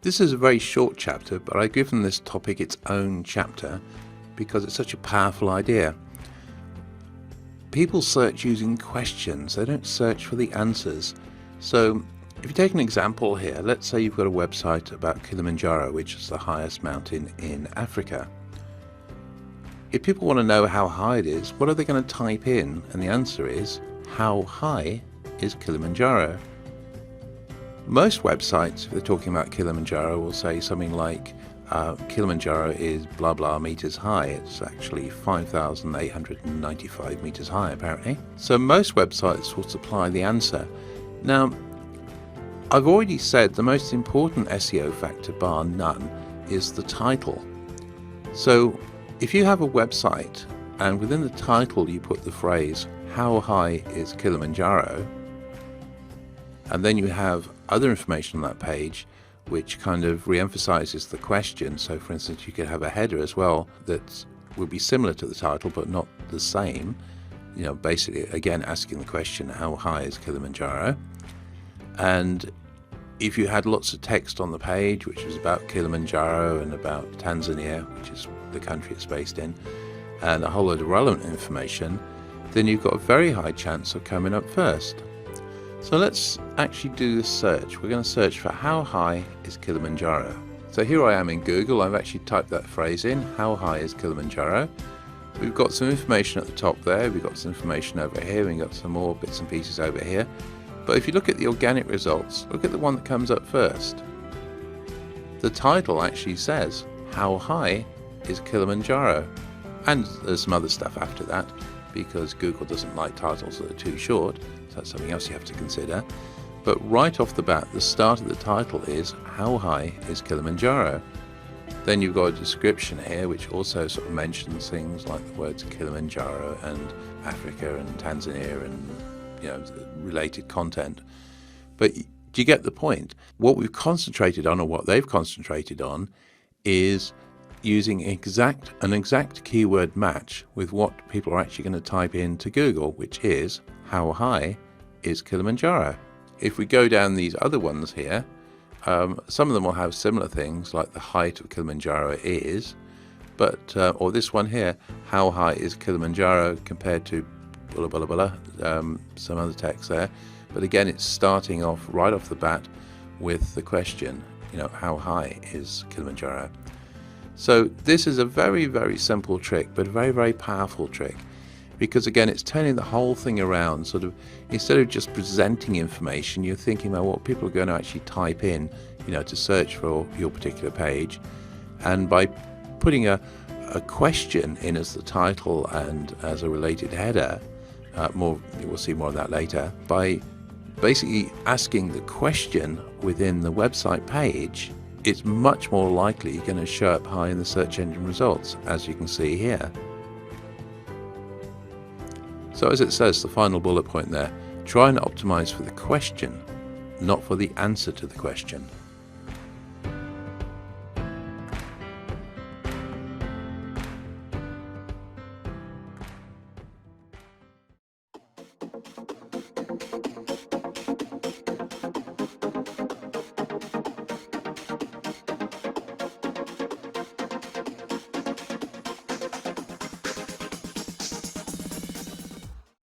This is a very short chapter, but I've given this topic its own chapter because it's such a powerful idea. People search using questions, they don't search for the answers. So if you take an example here, let's say you've got a website about Kilimanjaro, which is the highest mountain in Africa. If people want to know how high it is, what are they going to type in? And the answer is, how high is Kilimanjaro? Most websites, if they're talking about Kilimanjaro, will say something like, Kilimanjaro is blah blah meters high. It's actually 5,895 meters high, apparently. So most websites will supply the answer. Now, I've already said the most important SEO factor, bar none, is the title. So if you have a website and within the title you put the phrase, how high is Kilimanjaro? And then you have other information on that page which kind of re-emphasizes the question. So for instance, you could have a header as well that would be similar to the title but not the same, basically again asking the question, how high is Kilimanjaro? And if you had lots of text on the page which was about Kilimanjaro and about Tanzania, which is the country it's based in, and a whole load of relevant information, then you've got a very high chance of coming up first. So let's actually do the search. We're going to search for how high is Kilimanjaro. So here I am in Google. I've actually typed that phrase in, how high is Kilimanjaro. We've got some information at the top there. We've got some information over here. We've got some more bits and pieces over here. But if you look at the organic results, look at the one that comes up first. The title actually says, how high is Kilimanjaro? And there's some other stuff after that, because Google doesn't like titles that are too short, so that's something else you have to consider. But right off the bat, the start of the title is, how high is Kilimanjaro? Then you've got a description here which also sort of mentions things like the words Kilimanjaro and Africa and Tanzania and related content. But do you get the point? What we've concentrated on, or what they've concentrated on, is using an exact keyword match with what people are actually going to type into Google, which is, how high is Kilimanjaro? If we go down these other ones here, some of them will have similar things like the height of Kilimanjaro is, but or this one here, how high is Kilimanjaro compared to blah blah blah, some other text there. But again, it's starting off right off the bat with the question, how high is Kilimanjaro? So this is a very, very simple trick, but a very, very powerful trick, because again, it's turning the whole thing around. Sort of, instead of just presenting information, you're thinking about what people are going to actually type in, to search for your particular page. And by putting a question in as the title and as a related header, we'll see more of that later, by basically asking the question within the website page, it's much more likely going to show up high in the search engine results, as you can see here. So as it says, the final bullet point there, try and optimize for the question, not for the answer to the question.